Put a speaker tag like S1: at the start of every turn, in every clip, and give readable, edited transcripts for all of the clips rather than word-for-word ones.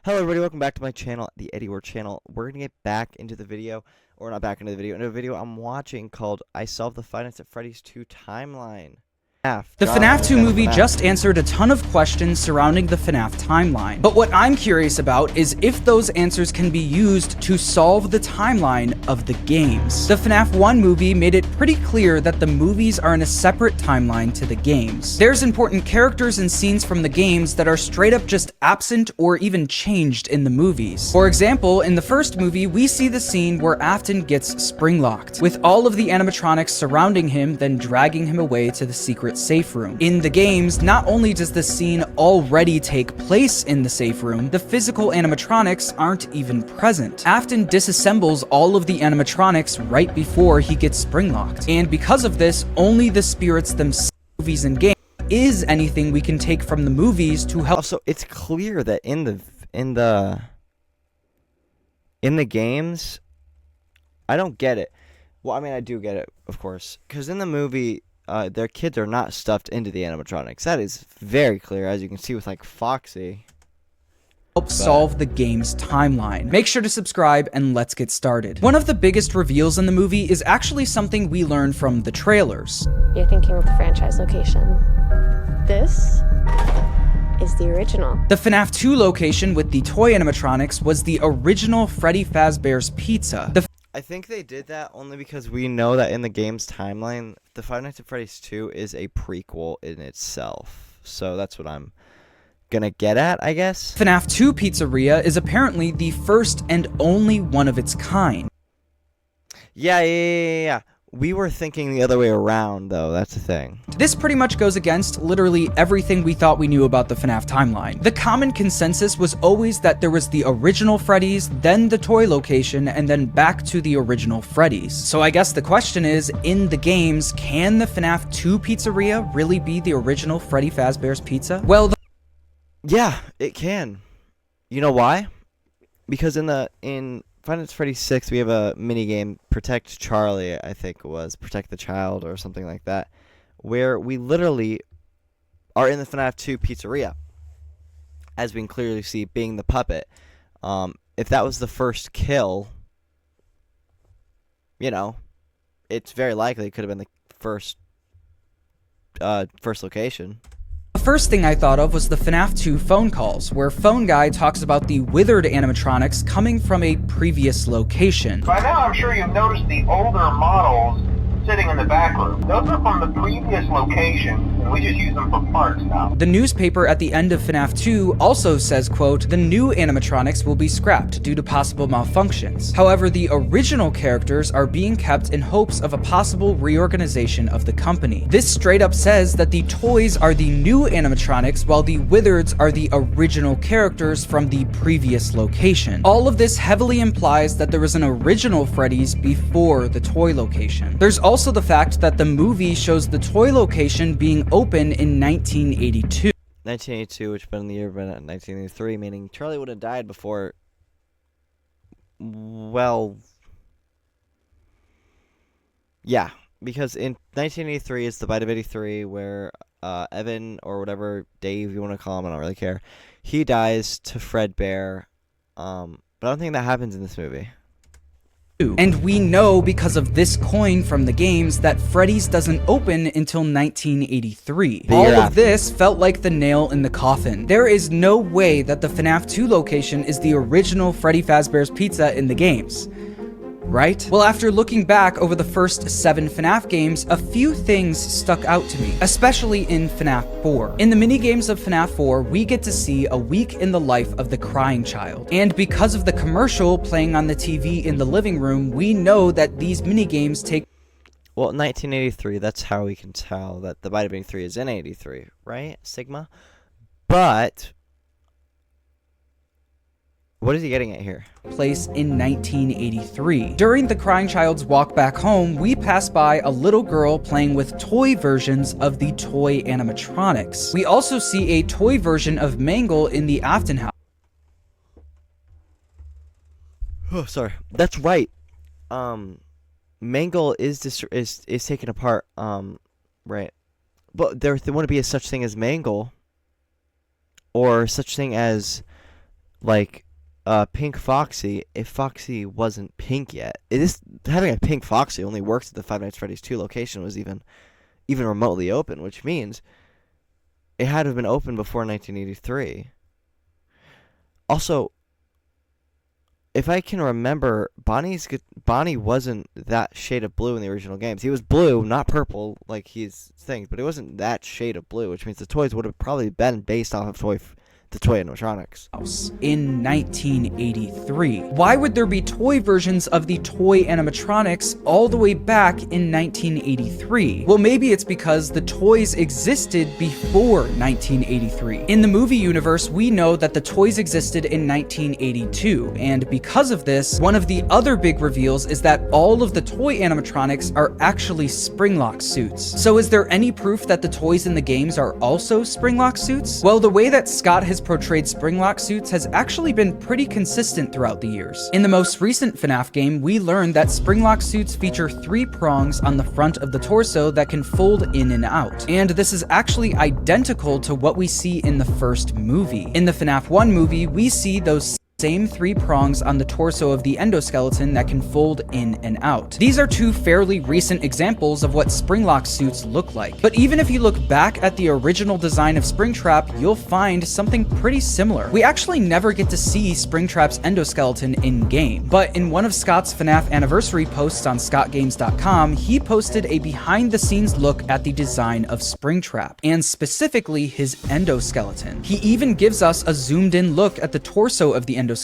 S1: Hello everybody, welcome back to my channel, the Eddie War channel. We're going to get back into the video, or not back into the video, into a video I'm watching called I Solved the Five Nights at Freddy's 2 Timeline.
S2: The FNAF 2 movie just answered a ton of questions surrounding the FNAF timeline. But what I'm curious about is if those answers can be used to solve the timeline of the games. The FNAF 1 movie made it pretty clear that the movies are in a separate timeline to the games. There's important characters and scenes from the games that are straight up just absent or even changed in the movies. For example, in the first movie, we see the scene where Afton gets spring-locked, with all of the animatronics surrounding him, then dragging him away to the secret safe room. In the games, not only does the scene already take place in the safe room, the physical animatronics aren't even present. Afton disassembles all of the animatronics right before he gets spring-locked, and because of this, only the spirits themselves, movies and games, is anything we can take from the movies to help.
S1: Also, it's clear that in the games, I don't get it. Well, I mean, I do get it, of course, because in the movie, their kids are not stuffed into the animatronics. That is very clear, as you can see with, like, Foxy.
S2: Help solve the game's timeline. Make sure to subscribe and let's get started. One of the biggest reveals in the movie is actually something we learned from the trailers.
S3: You're thinking of the franchise location. This is the original.
S2: The FNAF 2 location with the toy animatronics was the original Freddy Fazbear's Pizza.
S1: I think they did that only because we know that in the game's timeline, the Five Nights at Freddy's 2 is a prequel in itself. So that's what I'm gonna get at, I guess.
S2: FNAF 2 Pizzeria is apparently the first and only one of its kind.
S1: Yeah. We were thinking the other way around, though. That's the thing.
S2: This pretty much goes against literally everything we thought we knew about the FNAF timeline. The common consensus was always that there was the original Freddy's, then the toy location, and then back to the original Freddy's. So I guess the question is, in the games, can the FNAF 2 Pizzeria really be the original Freddy Fazbear's Pizza? Well,
S1: Yeah, it can. You know why? Because in Five Nights at Freddy's 6, we have a mini game, Protect Charlie, I think it was, Protect the Child or something like that, where we literally are in the FNAF 2 Pizzeria, as we can clearly see being the puppet. If that was the first kill, you know, it's very likely it could have been the first location.
S2: the first thing I thought of was the FNAF 2 phone calls, where Phone Guy talks about the withered animatronics coming from a previous location.
S4: By now, I'm sure you've noticed the older models sitting in the back room. Those are from the previous location, and we just use them for parts now.
S2: The newspaper at the end of FNAF 2 also says, quote, "The new animatronics will be scrapped due to possible malfunctions. However, the original characters are being kept in hopes of a possible reorganization of the company." This straight up says that the toys are the new animatronics, while the withereds are the original characters from the previous location. All of this heavily implies that there was an original Freddy's before the toy location. There's also the fact that the movie shows the toy location being open in 1982.
S1: 1982, which would have been the year of 1983, meaning Charlie would have died before, well, yeah, because in 1983 is the Bite of 83, where Evan, or whatever, Dave you want to call him, I don't really care, he dies to Fredbear, but I don't think that happens in this movie.
S2: And we know because of this coin from the games that Freddy's doesn't open until 1983. All of this felt like the nail in the coffin. There is no way that the FNAF 2 location is the original Freddy Fazbear's Pizza in the games. Right? Well, after looking back over the first 7 FNAF games, a few things stuck out to me, especially in FNAF 4. In the minigames of FNAF 4, we get to see a week in the life of the crying child. And because of the commercial playing on the TV in the living room, we know that these minigames take...
S1: Well, 1983, that's how we can tell that the Bite of 83 is in 83, right, Sigma? But what is he getting at here?
S2: Place in 1983. During the crying child's walk back home, we pass by a little girl playing with toy versions of the toy animatronics. We also see a toy version of Mangle in the Afton house.
S1: Oh, sorry. That's right. Mangle is taken apart. Right. But there wouldn't be a such thing as Mangle, or such thing as like Pink Foxy if Foxy wasn't pink yet. It is having a Pink Foxy only works if the Five Nights at Freddy's 2 location was even remotely open, which means it had to have been open before 1983. Also, if I can remember, Bonnie wasn't that shade of blue in the original games. He was blue, not purple, like he's things, but it wasn't that shade of blue, which means the toys would have probably been based off of the toy animatronics.
S2: In 1983. Why would there be toy versions of the toy animatronics all the way back in 1983? Well, maybe it's because the toys existed before 1983. In the movie universe, we know that the toys existed in 1982, and because of this, one of the other big reveals is that all of the toy animatronics are actually Springlock suits. So is there any proof that the toys in the games are also Springlock suits? Well, the way that Scott has portrayed Springlock suits has actually been pretty consistent throughout the years. In the most recent FNAF game, we learned that Springlock suits feature 3 prongs on the front of the torso that can fold in and out. And this is actually identical to what we see in the first movie. In the FNAF 1 movie, we see those same 3 prongs on the torso of the endoskeleton that can fold in and out. These are 2 fairly recent examples of what Springlock suits look like. But even if you look back at the original design of Springtrap, you'll find something pretty similar. We actually never get to see Springtrap's endoskeleton in-game, but in one of Scott's FNAF anniversary posts on scottgames.com, he posted a behind-the-scenes look at the design of Springtrap, and specifically his endoskeleton. He even gives us a zoomed-in look at the torso of the endoskeleton,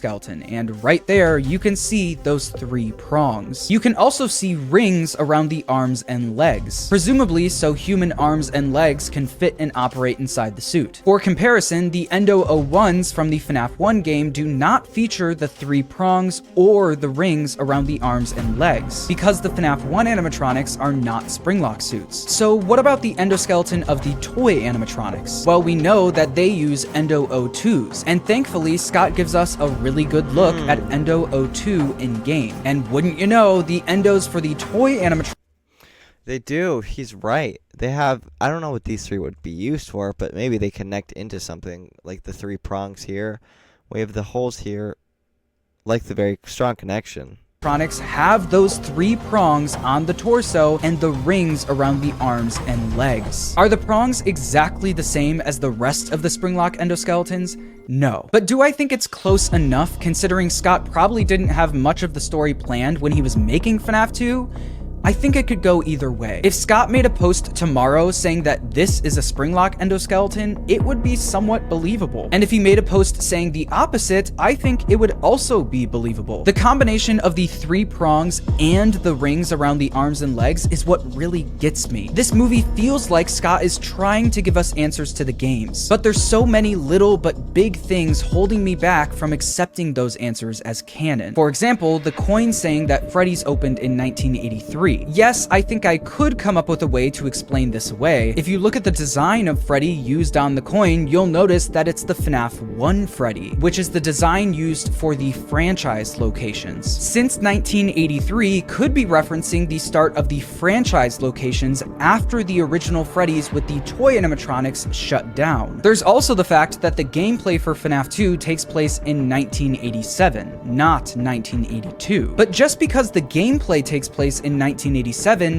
S2: and right there you can see those 3 prongs. You can also see rings around the arms and legs, presumably so human arms and legs can fit and operate inside the suit. For comparison, the Endo 01s from the FNAF 1 game do not feature the 3 prongs or the rings around the arms and legs, because the FNAF 1 animatronics are not Springlock suits. So what about the endoskeleton of the toy animatronics? Well, we know that they use Endo 02s, and thankfully Scott gives us a really good look at Endo 02 in-game. And wouldn't you know, the endos for the toy animatronics
S1: They do. He's right. They have, I don't know what these 3 would be used for, but maybe they connect into something, like the 3 prongs here. We have the holes here, like the very strong connection.
S2: have those 3 prongs on the torso and the rings around the arms and legs. Are the prongs exactly the same as the rest of the Springlock endoskeletons? No. But do I think it's close enough, considering Scott probably didn't have much of the story planned when he was making FNAF 2? I think it could go either way. If Scott made a post tomorrow saying that this is a Springlock endoskeleton, it would be somewhat believable. And if he made a post saying the opposite, I think it would also be believable. The combination of the 3 prongs and the rings around the arms and legs is what really gets me. This movie feels like Scott is trying to give us answers to the games, but there's so many little but big things holding me back from accepting those answers as canon. For example, the coin saying that Freddy's opened in 1983. Yes, I think I could come up with a way to explain this away. If you look at the design of Freddy used on the coin, you'll notice that it's the FNAF 1 Freddy, which is the design used for the franchise locations. Since 1983 could be referencing the start of the franchise locations after the original Freddy's with the toy animatronics shut down. There's also the fact that the gameplay for FNAF 2 takes place in 1987, not 1982. But just because the gameplay takes place in 1987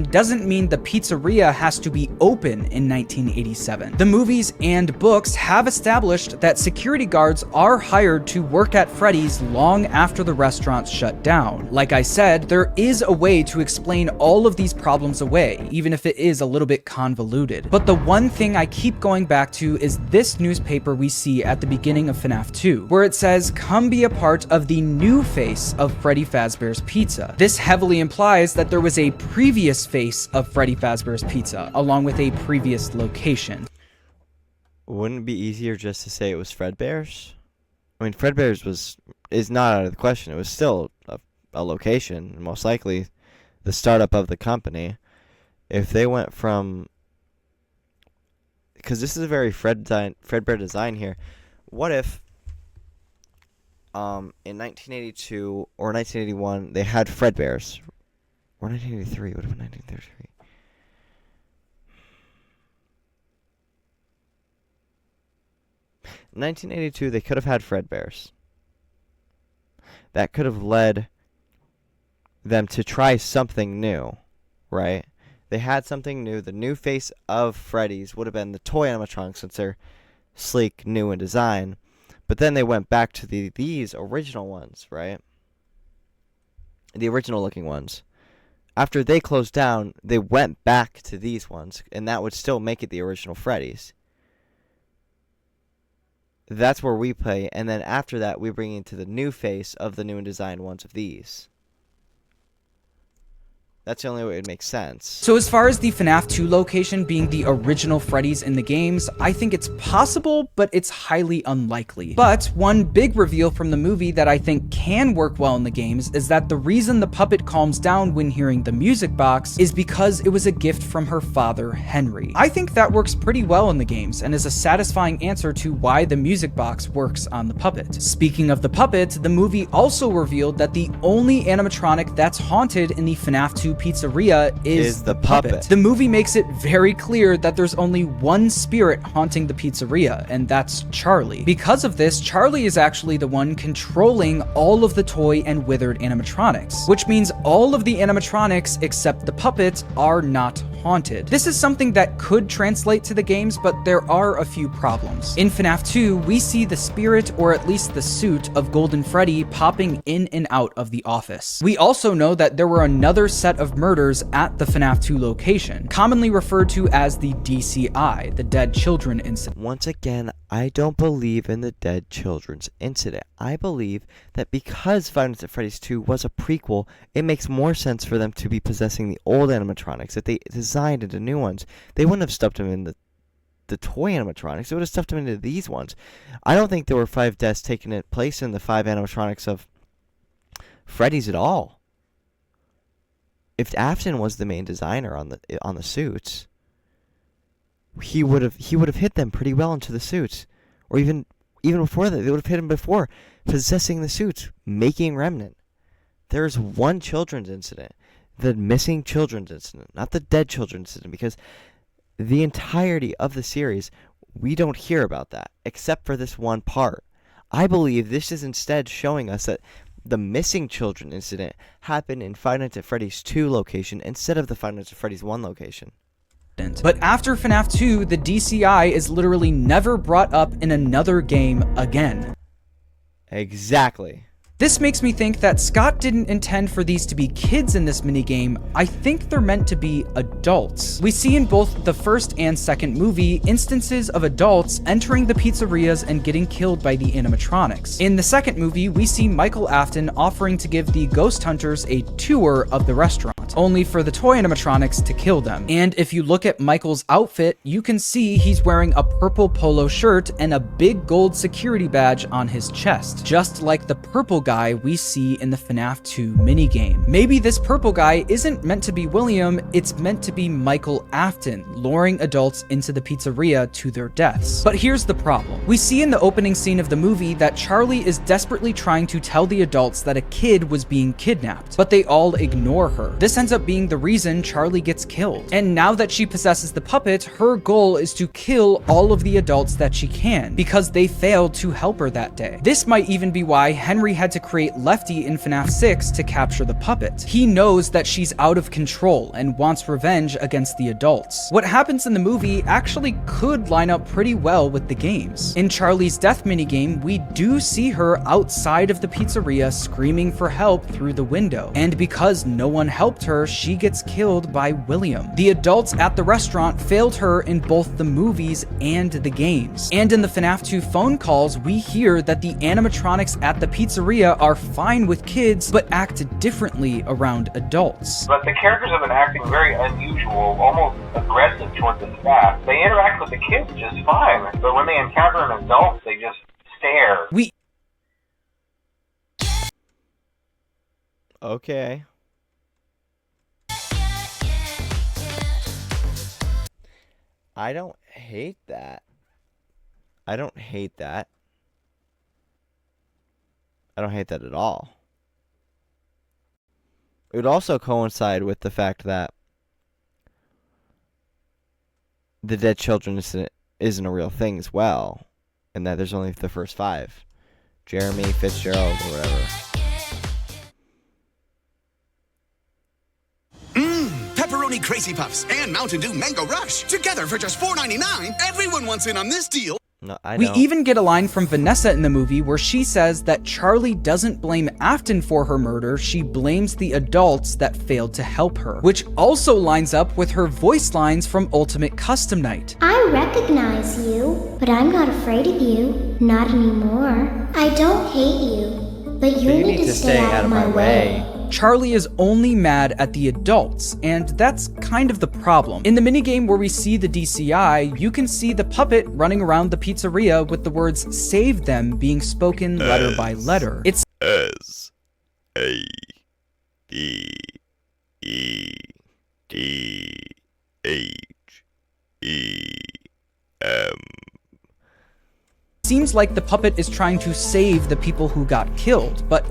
S2: doesn't mean the pizzeria has to be open in 1987. The movies and books have established that security guards are hired to work at Freddy's long after the restaurants shut down. Like I said, there is a way to explain all of these problems away, even if it is a little bit convoluted. But the one thing I keep going back to is this newspaper we see at the beginning of FNAF 2, where it says, "Come be a part of the new face of Freddy Fazbear's Pizza." This heavily implies that there was a previous face of Freddy Fazbear's Pizza, along with a previous location.
S1: Wouldn't it be easier just to say it was Fredbear's? I mean, Fredbear's is not out of the question. It was still a location, and most likely the startup of the company. If they went from, because this is a very Fredbear design here. What if in 1982 or 1981 they had Fredbear's? Or 1983, what if 1933? In 1982, they could have had Fredbear's. that could have led them to try something new, right? They had something new. The new face of Freddy's would have been the toy animatronics, since they're sleek, new in design. But then they went back to these original ones, right? The original looking ones. After they closed down, they went back to these ones, and that would still make it the original Freddy's. That's where we play, and then after that, we bring into the new face of the new and designed ones of these. That's the only way it would make sense.
S2: So as far as the FNAF 2 location being the original Freddy's in the games, I think it's possible, but it's highly unlikely. But one big reveal from the movie that I think can work well in the games is that the reason the puppet calms down when hearing the music box is because it was a gift from her father, Henry. I think that works pretty well in the games and is a satisfying answer to why the music box works on the puppet. Speaking of the puppet, the movie also revealed that the only animatronic that's haunted in the FNAF 2 pizzeria is the puppet. The movie makes it very clear that there's only one spirit haunting the pizzeria, and that's Charlie. Because of this, Charlie is actually the one controlling all of the toy and withered animatronics, which means all of the animatronics except the puppet are not haunted. This is something that could translate to the games, but there are a few problems. In FNAF 2, we see the spirit, or at least the suit, of Golden Freddy popping in and out of the office. We also know that there were another set of murders at the FNAF 2 location, commonly referred to as the DCI, the Dead Children Incident.
S1: Once again, I don't believe in the Dead Children's Incident. I believe that because Five Nights at Freddy's 2 was a prequel, it makes more sense for them to be possessing the old animatronics that they designed into new ones. They wouldn't have stuffed them in the toy animatronics. They would have stuffed them into these ones. I don't think there were 5 deaths taking place in the 5 animatronics of Freddy's at all. If Afton was the main designer on the suits, he would have hit them pretty well into the suits, or even before that, they would have hit him before possessing the suits, making Remnant. There's one children's incident, the missing children's incident, not the dead children's incident, because the entirety of the series we don't hear about that except for this one part. I believe this is instead showing us that the missing children incident happened in Five Nights at Freddy's 2 location instead of the Five Nights at Freddy's 1 location.
S2: But after FNAF 2, the DCI is literally never brought up in another game again.
S1: Exactly.
S2: This makes me think that Scott didn't intend for these to be kids in this minigame. I think they're meant to be adults. We see in both the first and second movie instances of adults entering the pizzerias and getting killed by the animatronics. In the second movie, we see Michael Afton offering to give the ghost hunters a tour of the restaurant, only for the toy animatronics to kill them. And if you look at Michael's outfit, you can see he's wearing a purple polo shirt and a big gold security badge on his chest, just like the purple guy we see in the FNAF 2 minigame. Maybe this purple guy isn't meant to be William, it's meant to be Michael Afton, luring adults into the pizzeria to their deaths. But here's the problem. We see in the opening scene of the movie that Charlie is desperately trying to tell the adults that a kid was being kidnapped, but they all ignore her. This ends up being the reason Charlie gets killed. And now that she possesses the puppet, her goal is to kill all of the adults that she can, because they failed to help her that day. This might even be why Henry had to create Lefty in FNAF 6 to capture the puppet. He knows that she's out of control and wants revenge against the adults. What happens in the movie actually could line up pretty well with the games. In Charlie's death minigame, we do see her outside of the pizzeria screaming for help through the window. And because no one helped her, she gets killed by William. The adults at the restaurant failed her in both the movies and the games. And in the FNAF 2 phone calls, we hear that the animatronics at the pizzeria are fine with kids, but act differently around adults.
S4: But the characters have been acting very unusual, almost aggressive towards the staff. They interact with the kids just fine, but when they encounter an adult, they just stare.
S1: Okay. I don't hate that. I don't hate that. I don't hate that at all. It would also coincide with the fact that the dead children isn't a real thing as well, and that there's only the first 5. Jeremy, Fitzgerald, or whatever.
S5: Brownie Crazy Puffs and Mountain Dew Mango Rush. Together for just $4.99. Everyone wants in on this deal.
S1: No, I
S2: We
S1: don't.
S2: even get a line from Vanessa in the movie where she says that Charlie doesn't blame Afton for her murder, she blames the adults that failed to help her, which also lines up with her voice lines from Ultimate Custom Night.
S6: I recognize you, but I'm not afraid of you. Not anymore. I don't hate you, but you need to stay out of my way.
S2: Charlie is only mad at the adults, and that's kind of the problem. In the minigame where we see the DCI, you can see the puppet running around the pizzeria with the words "save them" being spoken letter by letter. It's
S1: S-A-V-E-D-H-E-M.
S2: seems like the puppet is trying to save the people who got killed, but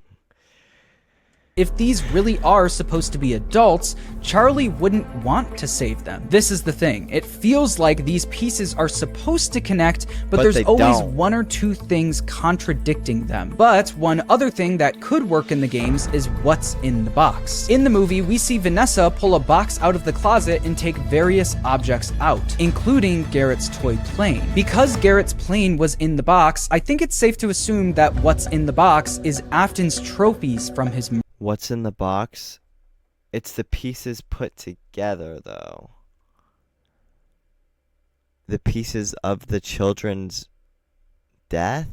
S2: if these really are supposed to be adults, Charlie wouldn't want to save them. This is the thing. It feels like these pieces are supposed to connect, but there's
S1: they
S2: always
S1: don't.
S2: one or two things contradicting them. But one other thing that could work in the games is what's in the box. In the movie, we see Vanessa pull a box out of the closet and take various objects out, including Garrett's toy plane. Because Garrett's plane was in the box, I think it's safe to assume that what's in the box is Afton's trophies from his
S1: What's in the box? It's the pieces put together, though. The pieces of the children's death?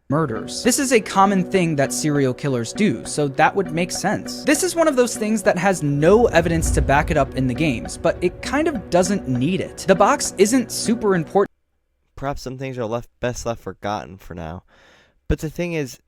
S2: murders. This is a common thing that serial killers do, so that would make sense. This is one of those things that has no evidence to back it up in the games, but it kind of doesn't need it. The box isn't super important.
S1: Perhaps some things are best left forgotten for now. But the thing is,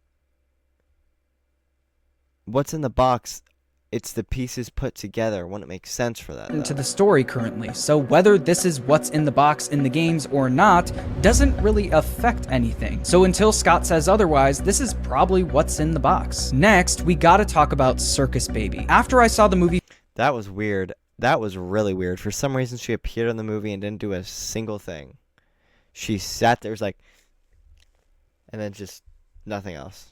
S1: what's in the box, it's the pieces put together. Wouldn't it make sense for that,
S2: To
S1: though?
S2: the story currently, so whether this is what's in the box in the games or not doesn't really affect anything. So until Scott says otherwise, this is probably what's in the box. Next, we gotta talk about Circus Baby. After I saw the movie
S1: That was weird. That was really weird. For some reason, she appeared in the movie and didn't do a single thing. She sat there, was like, and then just nothing else.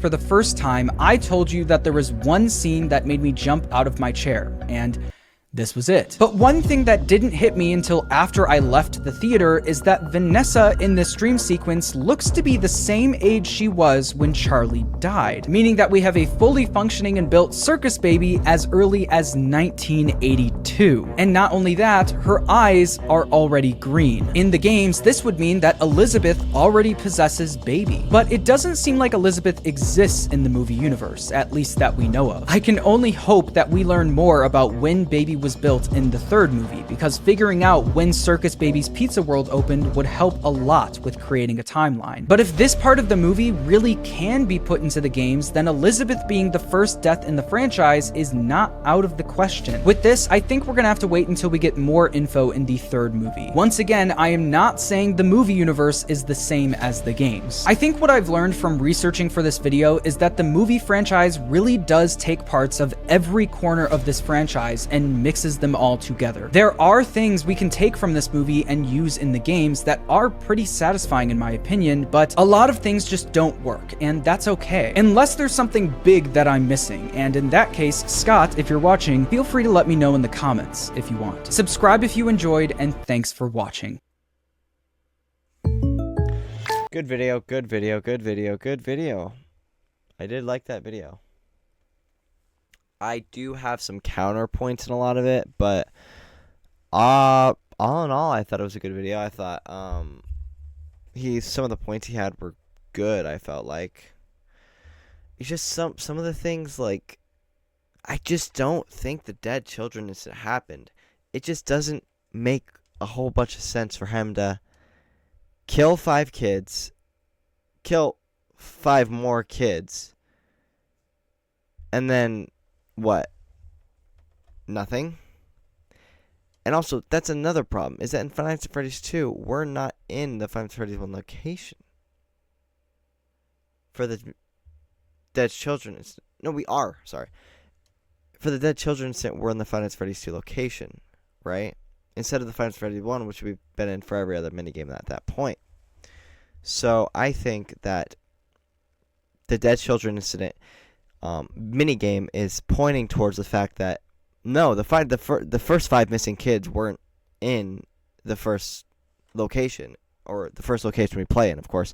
S2: for the first time, I told you that there was one scene that made me jump out of my chair, and this was it. But one thing that didn't hit me until after I left the theater is that Vanessa in this dream sequence looks to be the same age she was when Charlie died, meaning that we have a fully functioning and built Circus Baby as early as 1982. And not only that, her eyes are already green. In the games, this would mean that Elizabeth already possesses Baby. But it doesn't seem like Elizabeth exists in the movie universe, at least that we know of. I can only hope that we learn more about when Baby was built in the third movie, because figuring out when Circus Baby's Pizza World opened would help a lot with creating a timeline. But if this part of the movie really can be put into the games, then Elizabeth being the first death in the franchise is not out of the question. With this, I think we're gonna have to wait until we get more info in the third movie. Once again, I am not saying the movie universe is the same as the games. I think what I've learned from researching for this video is that the movie franchise really does take parts of every corner of this franchise and mixes them all together. There are things we can take from this movie and use in the games that are pretty satisfying in my opinion, but a lot of things just don't work, and that's okay. Unless there's something big that I'm missing, and in that case, Scott, if you're watching, feel free to let me know in the comments if you want. Subscribe if you enjoyed, and thanks for watching.
S1: Good video, good video, good video, good video. I did like that video. I do have some counterpoints in a lot of it, but all in all, I thought it was a good video. I thought some of the points he had were good. I felt like it's just some of the things, like, I just don't think the dead children incident happened. It just doesn't make a whole bunch of sense for him to kill 5 kids, kill 5 more kids, and then what? Nothing? And also, that's another problem, is that in Five Nights at Freddy's 2, we're not in the Five Nights at Freddy's 1 location. For the dead children incident. No, we are, sorry. For the dead children incident, we're in the Five Nights at Freddy's 2 location, right? Instead of the Five Nights at Freddy's 1, which we've been in for every other minigame at that point. So, I think that the dead children incident minigame is pointing towards the fact that No, the first 5 missing kids weren't in the first location, or the first location we play in, of course.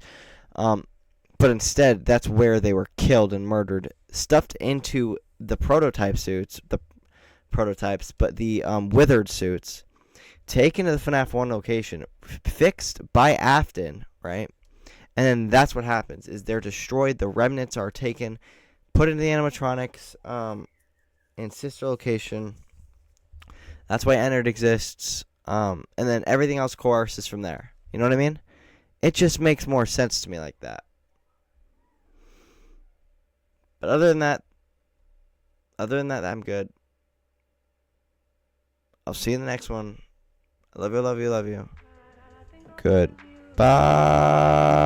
S1: But instead, that's where they were killed and murdered, stuffed into the prototype suits, but the withered suits, taken to the FNAF 1 location, fixed by Afton, right? And then that's what happens, is they're destroyed, the remnants are taken, put into the animatronics, in sister location. That's why Ennard exists. And then everything else courses from there. You know what I mean? It just makes more sense to me like that. But other than that, I'm good. I'll see you in the next one. I love you, love you, love you. Good. Bye.